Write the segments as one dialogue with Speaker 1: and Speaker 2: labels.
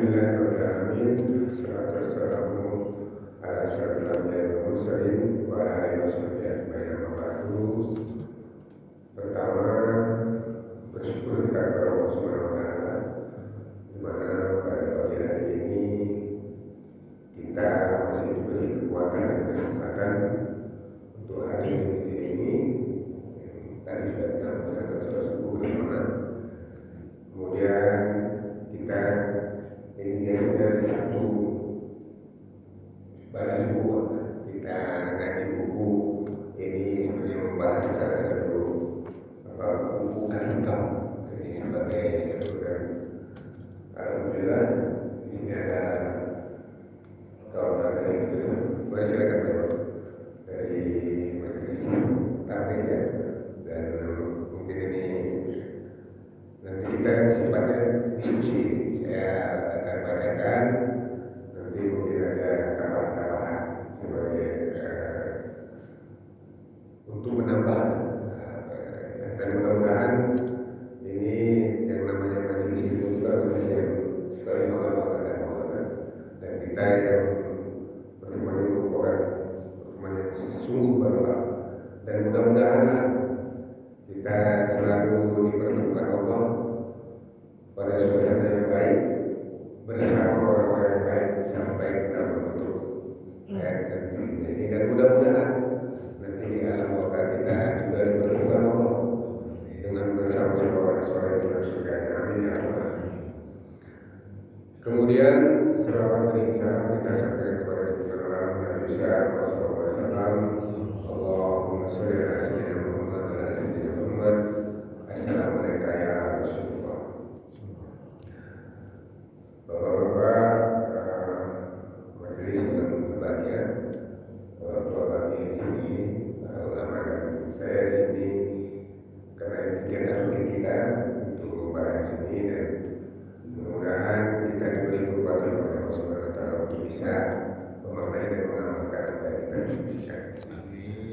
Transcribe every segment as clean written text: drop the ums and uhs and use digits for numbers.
Speaker 1: Alhamdulillahirrahmanirrahim. Assalatu wassalamu ala asyrafil anbiya'i wal mursalin wa ala alihi washabihi ajma'in, amma ba'du. Pertama, bersyukur kita kepada Allah Subhanahu wa taala di mana pada pagi hari ini kita masih diberi kekuatan dan kesempatan untuk hadir di masjid ini. Tadi sudah kita melaksanakan sholat subuh bersama. Kemudian kita ini biasanya Sabtu pada subuh kita ngaji buku ini sebenarnya membahas salah satu buku Al-Hikam ini sebagai dan alhamdulillah di sini ada kawan dari itu. Mari silakan Bapak dari majelis taklim ya, dan mungkin ini nanti kita sifatnya diskusi. Saya akan bacakan, nanti mungkin ada tambahan-tambahan sebagai untuk menambah dan mudah-mudahan ini yang namanya majelis ilmu juga majelis yang suka lima-lima dan kita yang pertemuan ini merupakan pertemuan yang sungguh bermanfaat, dan mudah-mudahanlah kita selalu dipertemukan Allah pada suasana yang baik bersama orang-orang yang baik sampai kita membentuk ayat ini, dan mudah-mudahan nanti di alam bawah kita juga dipertemukan Allah dengan bersama-sama orang-orang yang dalam surga. Amin ya Allah. Kemudian selawat dan salam kita sampaikan kepada junjungan Nabi sallallahu alaihi wasallam. Allahumma sholli ala sayyidina Muhammad wa ala sayyidina Muhammad. Assalamualaikum ya Rasulullah. Bapak-bapak majelis yang berbahagia, orang tua kami di sini, para ulama dan saya di sini, karena ini kegiatan rutin kita untuk membahas ini, dan mudah-mudahan kita diberi kekuatan oleh Allah Subhanahu wa taala untuk bisa memaknai dan mengamalkan apa yang kita diskusikan.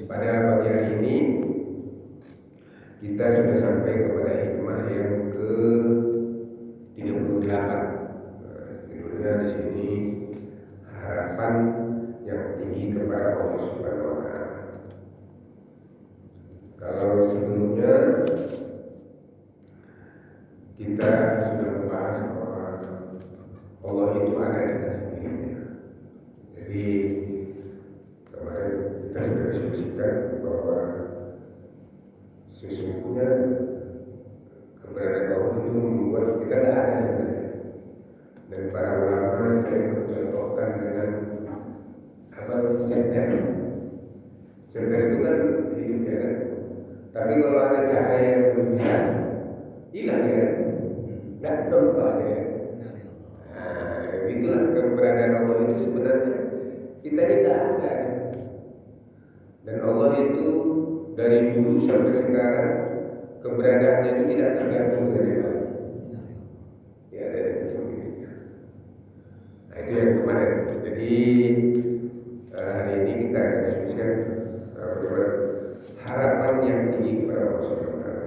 Speaker 1: Pada pagi hari ini kita sudah sampai kepada hikmah yang ke-38. Judulnya di sini harapan yang tinggi kepada Allah Subhanahu wa taala. Kalau sebelumnya kita sudah membahas bahwa Allah itu ada dengan sendirinya. Jadi kemarin kita sudah diskusikan bahwa sesungguhnya keberadaan Allah itu membuat kita tidak ada sebenarnya. Dan para ulama sering mencontohkan dengan apa senter. Senter itu kan hidup ya kan. Tapi kalau ada cahaya yang belum bisa hilang ya kan, nggak nampak ya. Nah, itulah keberadaan Allah itu sebenarnya kita tidak ada. Dan Allah itu dari dulu sampai sekarang keberadaannya itu tidak tergantung dari Allah. Ya dari sendirinya. Nah itu yang kemarin. Jadi hari ini kita akan diskusikan bagaimana harapan yang tinggi kepada Allah Subhanahu wa taala.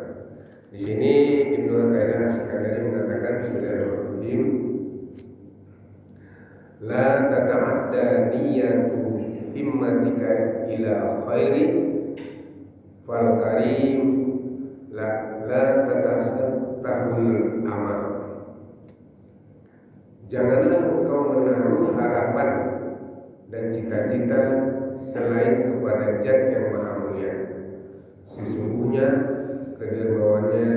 Speaker 1: Di sini Ibnu Athaillah As-Sakandari mengatakan bismillahirrahmanirrahim. La tata'adda niyatu himmatika ila khairi fal karim la tatahul amal. Janganlah engkau menaruh harapan dan cita-cita selain kepada Zat yang Maha Mulia. Sesungguhnya kedermawannya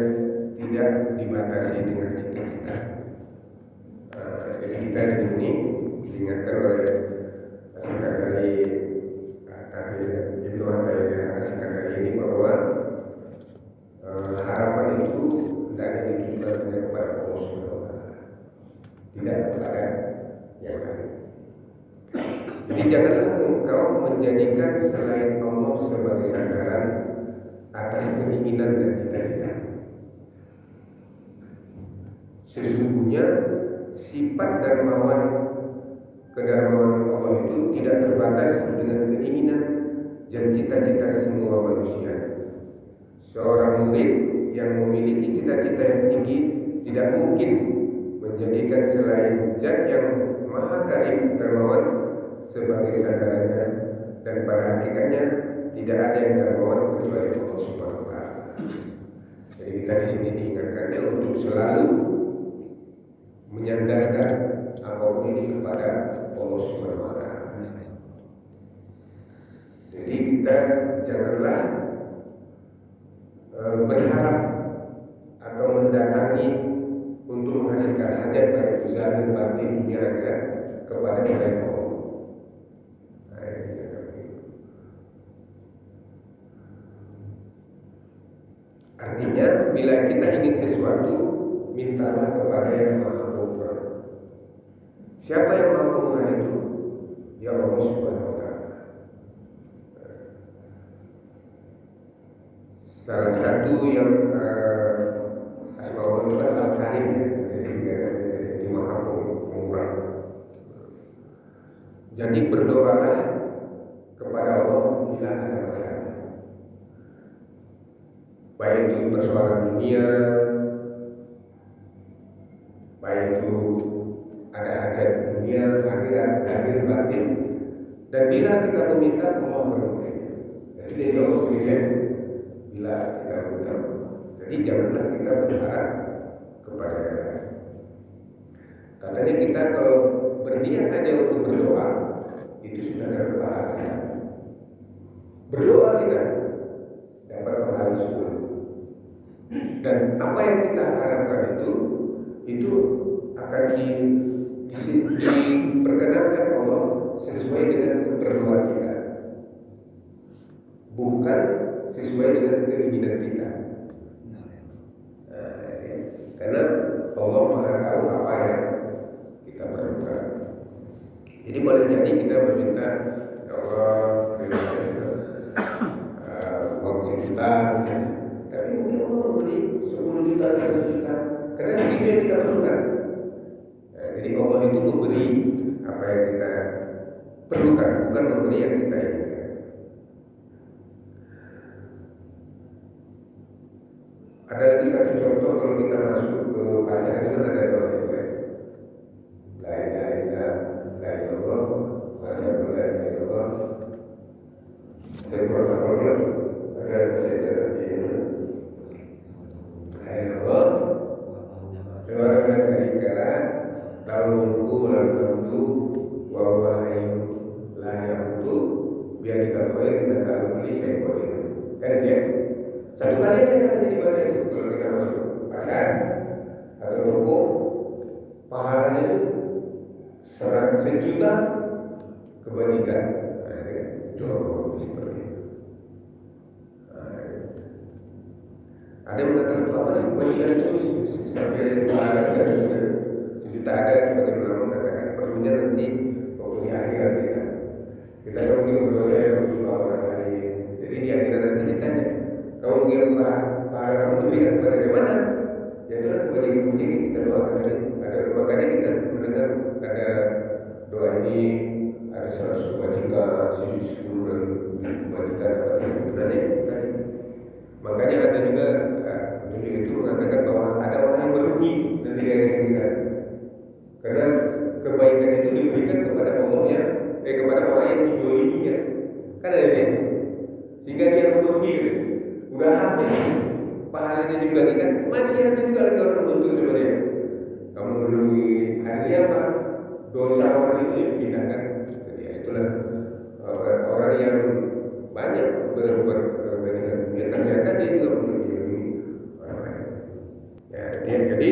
Speaker 1: tidak dibatasi dengan cita-cita. Jadi kita di sini diingatkan oleh As-Sakandari Ibnu Athaillah As-Sakandari ini bahwa harapan itu tidak ditujukan hanya kepada Allah Subhanahu wa taala, tidak kepada yang lain. Jadi janganlah engkau menjadikan selain Allah sebagai sandaran atas keinginan dan cita-cita. Sesungguhnya sifat dermawan kedermawan Allah itu tidak terbatas dengan keinginan dan cita-cita semua manusia. Seorang murid yang memiliki cita-cita yang tinggi tidak mungkin menjadikan selain Zat yang Maha Karim dermawan sebagai sandarannya, dan pada hakikatnya tidak ada yang dermawan kecuali Allah Subhanahu wa taala. Jadi kita di sini diingatkannya untuk selalu menyandarkan apapun ini kepada Allah Subhanahu wa taala. Jadi kita janganlah berharap atau mendatangi untuk menghasilkan hajat baik itu zahir batin dunia akhirat kepada selain Allah. Artinya bila kita ingin sesuatu, mintalah kepada yang Maha Pemurah. Siapa yang Maha Pemurah itu? Ya Allah Subhanahu wa taala. Salah satu yang asma Allah itu kan Al-Karim, ya. Jadi Maha Pemurah. Jadi berdoalah kepada Allah bila ada masalah. Baik itu persoalan dunia, baik itu ada hajat dunia, akhirat, zahir, batin, dan bila kita meminta Allah akan memberikan. Jadi dari Allah sendirian bila kita meminta. Jadi janganlah kita berharap kepada yang lain. Katanya kita kalau berniat aja untuk berdoa itu sudah dapat pahala. Berdoa kita dapat pahala 10. Dan apa yang kita harapkan itu akan diperkenankan Allah sesuai dengan keperluan kita, bukan sesuai dengan keinginan kita. Karena Allah Maha tahu apa yang kita perlukan. Jadi boleh jadi kita meminta, ya Allah, uang 1 juta, tapi mungkin Allah memberi 10 juta, 100 juta, karena segitu yang kita perlukan. Jadi Allah itu memberi apa yang kita perlukan, bukan memberi yang kita inginkan. Ada lagi satu contoh, kalau kita masuk ke pasar itu kan ada doa juga. La ilaha illallah, wa asyhadu an la ilaha illallah. Saya protokolnya ada saya catat ini. La ilaha illallah, wa la syarika lahu mulku wa lahu hamdu wa huwa hayyun la yamutu biyadikal khair innaka ala kulli syai'in qadir. Kan dia satu kali aja kan jadi baca itu kalau kita masuk pasar atau toko, pahalanya itu 100 juta kebajikan. Itu Allah seperti itu. Ada yang mengatakan apa sih kebajikan itu sampai pahala 100 juta, ada sebagai ulama mengatakan perlunya nanti waktu di akhirat kita kan mungkin berdoa saya berdoa orang lain, jadi di akhirat nanti ditanya, kamu ingin pahala kamu diberikan kepada yang mana? Ya itulah kebajikan kita doakan tadi. Makanya kita mendengar ada doa ini, ada 100 kebajikan, 10 kebajikan apa tadi. Makanya ada juga petunjuk itu mengatakan bahwa ada orang yang merugi nanti dari kita, karena kebaikan itu diberikan kepada Allah ya, kepada orang yang dizoliminya. Kan ada ya, sehingga dia merugi gitu. Udah habis pahalanya dibagikan, masih ada juga lagi orang menuntut sama dia. Kamu melalui akhirnya apa? Dosa orang itu dipindahkan. Jadi itulah orang yang banyak berbuat kebajikan dunia, ternyata dia juga merugi orang lain. Ya, jadi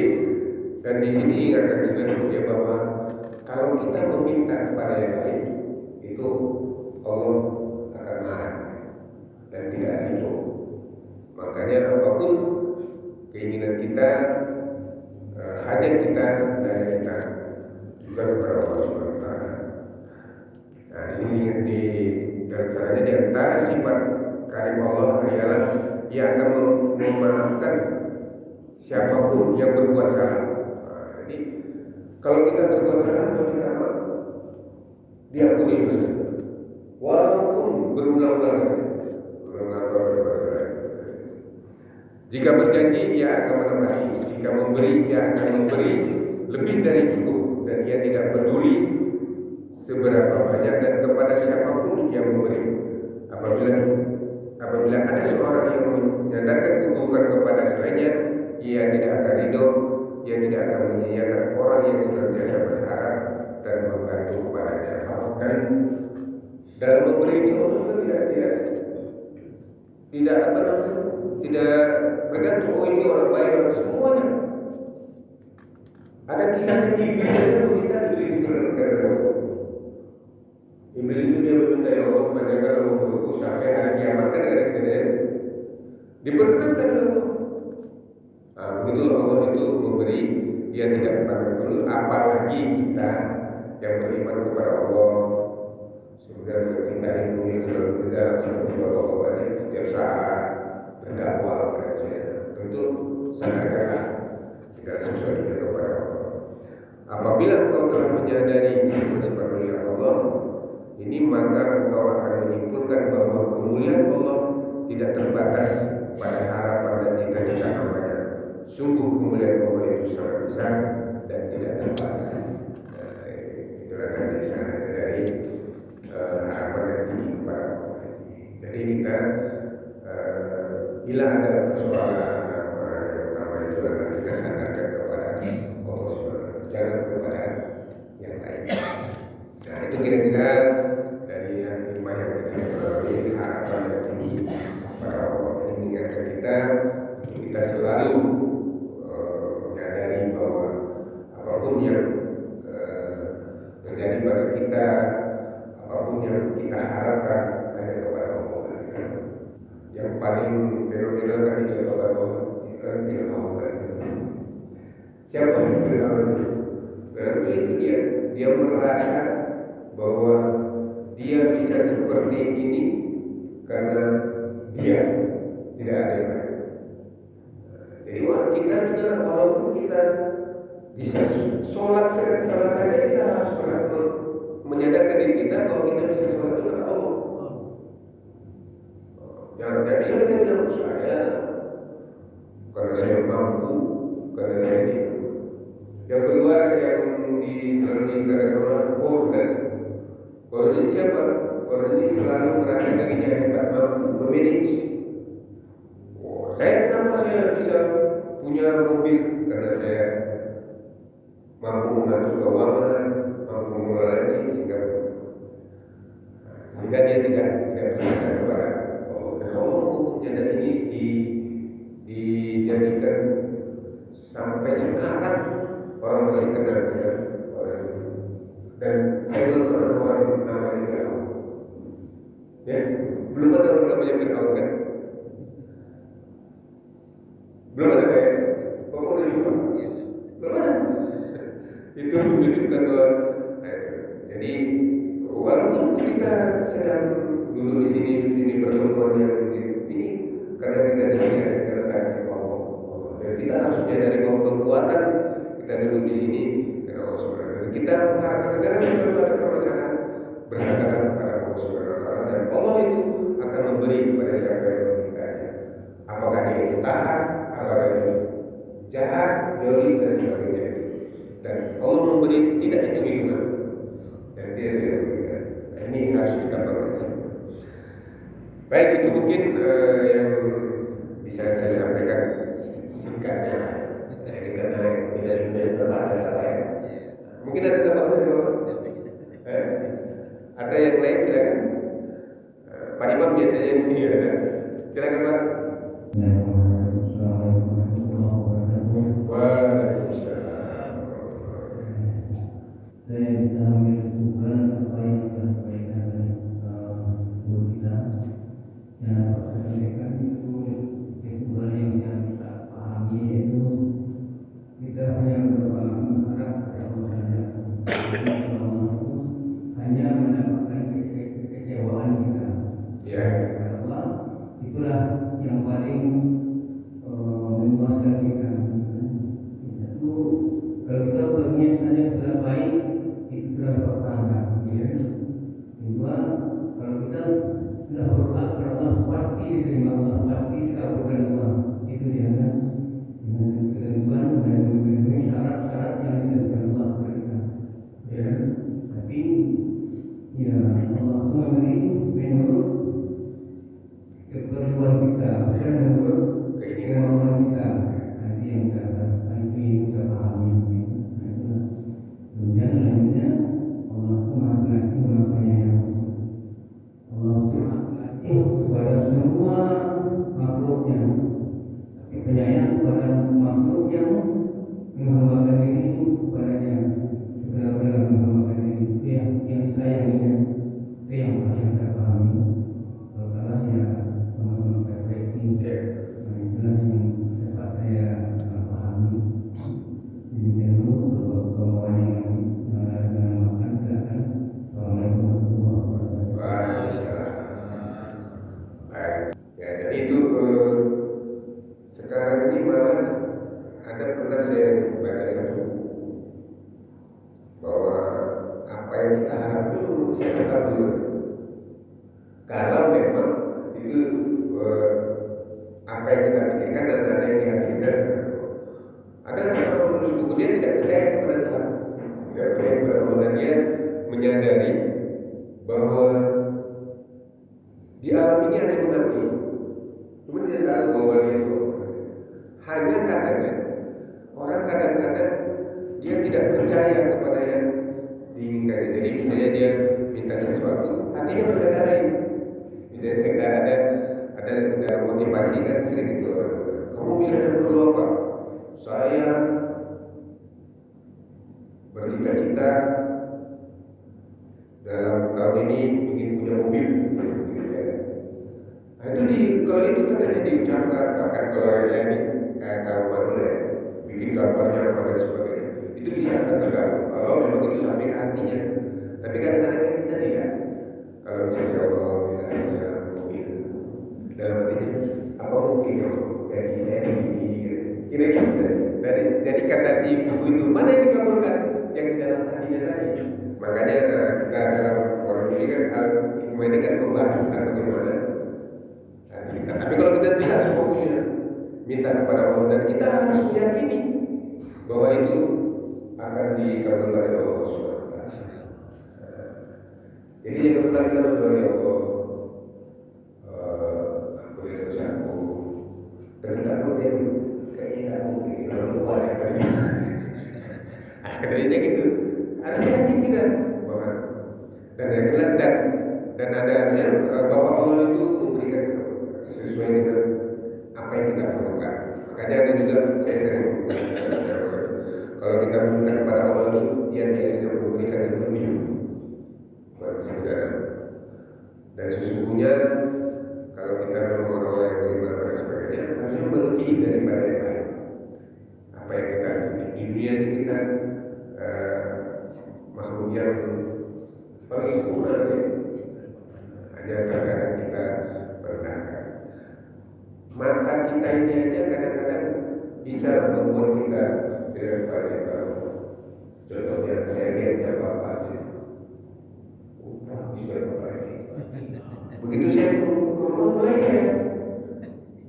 Speaker 1: dan di sini akan juga dia bahwa kalau kita meminta kepada yang lain itu Allah akan marah dan tidak ridho. Makanya apapun keinginan kita, hajat kita, daya kita juga kepada Allah Subhanahu wa taala. Nah, di sini di dalam caranya di antara sifat karim Allah ialah Dia akan memaafkan siapapun yang berbuat salah. Nah, jadi kalau kita berbuat salah meminta maaf, diampuni dosa. Walaupun berulang-ulang berbuat salah. Jika berjanji, Ia akan menepati. Jika memberi, Ia akan memberi lebih dari cukup, dan ia tidak peduli seberapa banyak dan kepada siapapun yang memberi. Apabila ada seorang yang menyandarkan keburukan kepada selainnya, ia tidak akan ridho, ia tidak akan menyia-nyiakan orang yang senantiasa berharap dan membantu kepadanya. Dan dalam memberi ini Allah juga tidak bergantung ini orang baik orang semuanya. Ada kisahnya di Iblis itu meminta diberi kepada Allah. Iblis itu dia meminta ya Allah panjangkan umurku sampai hari kiamat, kan ada kejadian diperkenankan oleh Allah. Begitulah Allah itu memberi, dia tidak pandang dulu, apalagi kita yang beriman kepada Allah, sudah mencintai bumi selalu berdalam seperti bapak-bapaknya setiap saat berdakwah kepada saya. Tentu sadarkanlah segala sesuatunya kepada Allah. Apabila engkau telah menyadari sifat mulia Allah ini, maka engkau akan menyimpulkan bahwa kemuliaan Allah tidak terbatas pada harapan dan cita-cita hambanya. Sungguh kemuliaan Allah itu sangat besar dan tidak terbatas. Itulah tadi sana dari harapan yang tinggi kepada Allah. Jadi kita bila ada persoalan apa yang utama itu adalah kita sadarkan kepada Allah SWT, jangan kepada yang lain. Nah itu kira-kira dari hikmah yang ketiga, harapan yang tinggi kepada Allah. Ini mengingatkan kita untuk kita selalu menyadari bahwa apapun yang terjadi pada kita, apapun yang kita harapkan hanya kepada Allah. Yang paling fenomenal kan dicontohkan Allah kan Fir'aun. Siapa yang Fir'aun itu? Berarti itu dia merasa bahwa dia bisa seperti ini karena dia tidak ada yang lain. Jadi kita juga walaupun kita bisa sholat saja, kita harus menyadarkan diri kita bahwa kita bisa sholat dengan Allah. Yang tidak bisa kita bilang saya karena saya mampu, karena saya ini. Yang kedua yang selalu dikatakan orang korban. Korban ini siapa? Korban ini selalu merasa dirinya hebat, mampu memanage. Saya kenapa saya bisa punya mobil? Karena saya mampu mengatur keuangan, mampu mengelola ini, sehingga dia tidak bersandar kepada Allah. Hukumnya dan ini dijadikan sampai sekarang orang masih kenal dengan orang itu. Dan saya belum pernah orang namanya Fir'aun. Ya, belum ada orang namanya Fir'aun kan? Belum ada kayak pokoknya udah lupa. Belum ada. Itu menunjukkan bahwa jadi walaupun kita sedang dulu di sini pertemuan yang ini karena kita di sini ada kedatangan Allah. Dan kita harus menyadari bahwa kekuatan kita duduk di sini karena Allah SWT. Kita mengharapkan segala sesuatu ada permasalahan, bersandarlah kepada Allah SWT, dan Allah itu akan memberi kepada siapa yang memintanya. Apakah dia itu taat, apakah itu jahat, jolim dan sebagainya itu. Dan Allah memberi tidak hitung-hitungan dan tidak memberikan. Nah, ini harus kita perhatikan. Baik, itu mungkin yang bisa saya sampaikan singkatnya. Ini karena tidak ada lain. Mungkin ada tambahan dari Bapak? Ada yang lain silakan. Pak Imam biasanya ini ada. Silakan Pak. Waalaikumsalam.
Speaker 2: Saya bisa ambil kesimpulan apa yang disampaikan dari guru kita. Yang saya sampaikan itu kesimpulan yang saya bisa pahami, yaitu kita hanya berharap pada Allah saja. Allah itu hanya mendapatkan kekecewaan kita.
Speaker 1: Ya.
Speaker 2: Allah itulah yang paling kita, pikiran membuat
Speaker 1: keinginan.
Speaker 2: kemauan kita. Nanti yang kita pahami. Kemudian selanjutnya Allah itu Maha Pengasih, Maha Penyayang. Allah itu Maha Pengasih kepada semua makhluknya, tapi penyayang kepada makhluk yang menghambakan diri kepadanya, sebenar-benar menghambakan diri. Itu yang disayanginya, itu yang saya pahami. Kalau salah ya sama-sama refleksi. Nah, itulah yang dapat saya pahami. Demikian dulu kemauan yang makan silakan. Assalamualaikum warahmatullahi wabarakatuh.
Speaker 1: Waalaikumsalam. Baik. Ya, jadi itu sekarang ini malah ada pernah saya baca satu buku bahwa apa yang kita harap dulu saya tetap dulu. Kalau memang itu apa yang kita pikirkan dan ada yang di hati kita. Ada seorang penulis buku dia tidak percaya kepada Tuhan, tidak percaya kepada Allah, dan dia menyadari bahwa di alam ini ada yang mengambil. Cuma dia tahu bahwa dia itu hanya katanya orang kadang-kadang dia tidak percaya kepada yang diinginkan. Jadi misalnya dia minta sesuatu, hatinya berkata lain. Misalnya ketika ada dalam motivasi kan sering itu orang, kamu misalnya perlu apa? Saya bercita-cita dalam tahun ini ingin punya mobil. Nah, itu kalau itu katanya diucapkan, bahkan kalau ya ini tahu mana ya, bikin gambarnya apa dan sebagainya, itu bisa tergabung kalau memang itu sampai ke hatinya. Tapi kadang-kadang kita tidak. Kalau misalnya Allah bila saya mobil, dalam hatinya apa mungkin ya gaji saya segini, kira-kira dari kata si buku itu mana yang dikabulkan yang di dalam hatinya tadi. Makanya kita dalam orang ini kan hikmah ini kan membahas tentang bagaimana kita. Tapi kalau kita jelas fokusnya minta kepada Allah dan kita harus meyakini bahwa itu akan dikabulkan oleh Allah Subhanahu wa taala. Jadi yang pertama kita berdoa ya Allah, ampuni dosaku. Ternyata mungkin kayaknya nggak mungkin kalau lupa ya. Dari saya gitu harus yakin kita bahwa dan adanya bahwa Allah itu memberikan sesuai dengan apa yang kita perlukan. Makanya ada juga saya sering kalau kita minta kepada Allah ini dia biasanya memberikan yang lebih buat saudara. Dan sesungguhnya kalau kita memang orang yang beriman pada sebagainya harusnya melebihi daripada yang lain. Apa yang kita di dunia ini kita makhluk yang paling sempurna ya. Hanya terkadang kita merendahkan. Mata kita ini aja kadang-kadang bisa membuat kita tidak pada tahu. Contohnya saya lihat siapa apa aja. Begitu saya ke rumah mulai saya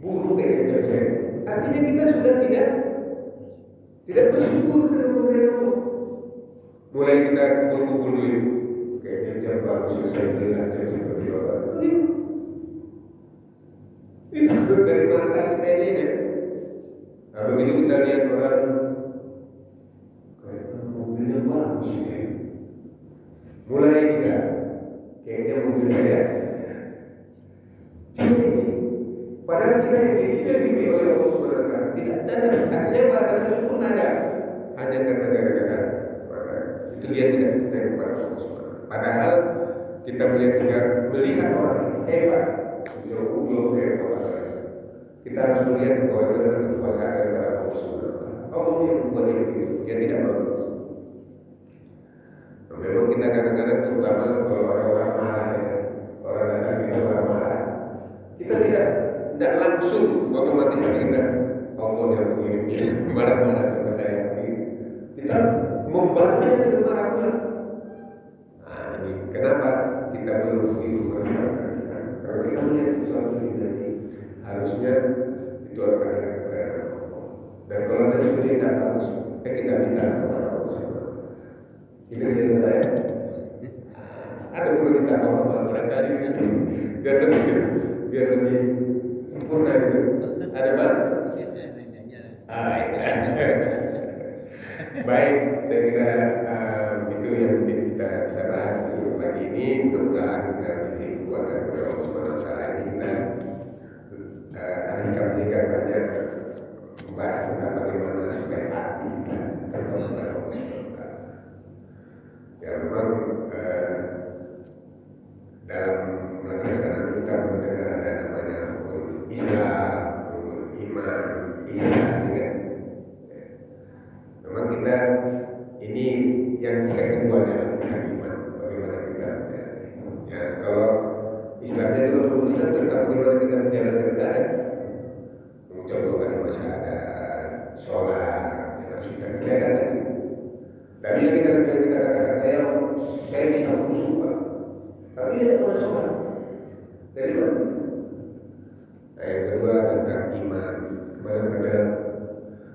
Speaker 1: buruk kayak jam saya. Artinya kita sudah tidak bersyukur dengan pemberian Allah. Mulai kita kumpul-kumpul dulu. Kayaknya jam bagus selesai beli aja seperti apa. Itu dari mata kita ini aja. Nah, begitu kita lihat orang kayak mobilnya bagus ini. Mulai kita kayaknya mobil saya. Jadi padahal kita itu yang diberi oleh Allah Subhanahu wa taala. Tidak ada artinya pada sempurna ada. Hanya karena gara-gara itu dia tidak percaya kepada Allah Subhanahu wa taala. Padahal kita melihat orang ini hebat. Jauh hebat. Kita harus melihat bahwa itu adalah kekuasaan daripada Allah Subhanahu wa taala. Allah yang membuat dia begitu. Dia tidak mau. Nah, memang kita kadang-kadang terutama kalau ada orang marah ya, orang datang kita marah. Kita tidak langsung otomatis kita Allah yang mengirimnya marah-marah sama saya. Kita membalasnya dengan marah-marah. Nah, ini kenapa kita belum begitu merasakan kita? Kalau kita melihat sesuatu ini harusnya itu akan ada keberadaan Allah. Dan kalau ada sesuatu yang tidak bagus, kita minta kepada Allah. Itu yang lain. Ada perlu ditambah barangkali biar lebih sempurna gitu. Ada Pak? Ah, iya. Baik, saya kira itu yang mungkin kita bisa bahas untuk pagi ini. Mudah-mudahan kita diberi kekuatan kepada Allah Subhanahu Wa Taala. Ini kita alihkan banyak membahas tentang bagaimana supaya hati kita terbawa kepada Allah Subhanahu Wa Taala. Ya memang dalam melaksanakan itu kita mendengar ada namanya rukun Islam, rukun iman, ihsan, ya. Memang kita ini yang tingkat kedua adalah tingkat iman. Bagaimana kita ya kalau Islamnya itu rukun Islam tentang bagaimana kita menjalankan ibadah, mengucapkan kalimat syahadat, sholat, yang harus kita kerjakan tadi. Tapi ya kita katakan saya bisa khusyuk, Pak. Tapi dia tak sholat. Dari mana? Yang kedua tentang iman. Kepada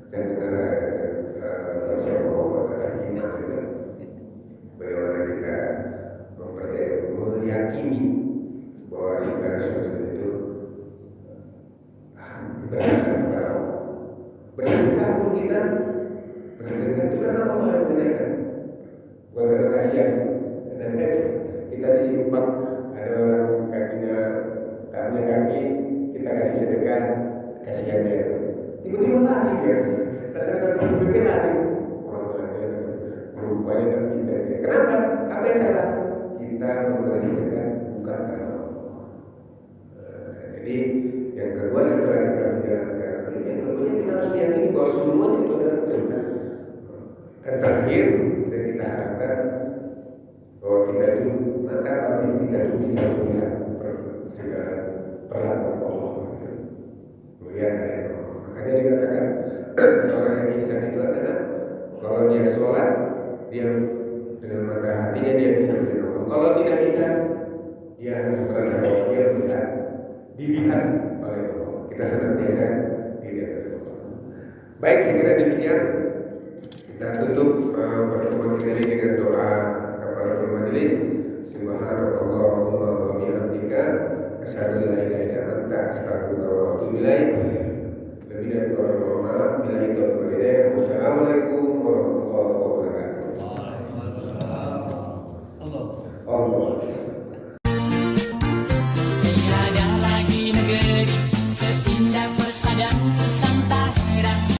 Speaker 1: saya dengar siapa bapak tentang iman itu. Bagaimana kita mempercayai, meyakini bahwa segala sesuatu itu bersandar kepada Allah. Bersedekah pun kita bersedekah itu kan Allah yang mengerjakan. Bukan karena kasihan. Dan kita disimpang ada orang kakinya tak punya kaki, kita kasih sedekah, kasihan dia. Tiba-tiba lari dia. Datang berpikir lari. Orang tua rupanya dan pintar dia. Kenapa? Apa yang salah? Kita memberi sedekah bukan karena Allah. Jadi yang kedua setelah kita menjalankan ini, yang kedua kita harus meyakini bahwa semuanya itu adalah perintah. Dan terakhir kita harapkan bahwa kita itu mata batin kita itu bisa melihat segala perlakuan Allah, gitu. Melihat adanya Allah. Makanya dikatakan seorang yang ihsan itu adalah kalau dia sholat, dia dengan mata hatinya dia bisa melihat Allah. Kalau tidak bisa, dia harus merasa bahwa dia dilihat oleh Allah. Kita senantiasa dilihat oleh Allah. Baik, saya kira demikian. Kita tutup pertemuan kita ini dengan doa kafaratul majelis. Subhanallahumma wa bihamdika asyhadu an la ilaha illa anta astaghfiruka wa atubu ilaik. Lebih dari kurang mohon maaf. Billahi taufiq wal hidayah. Wassalamualaikum warahmatullahi wabarakatuh. Allah.
Speaker 3: Tiada lagi negeri seindah persada.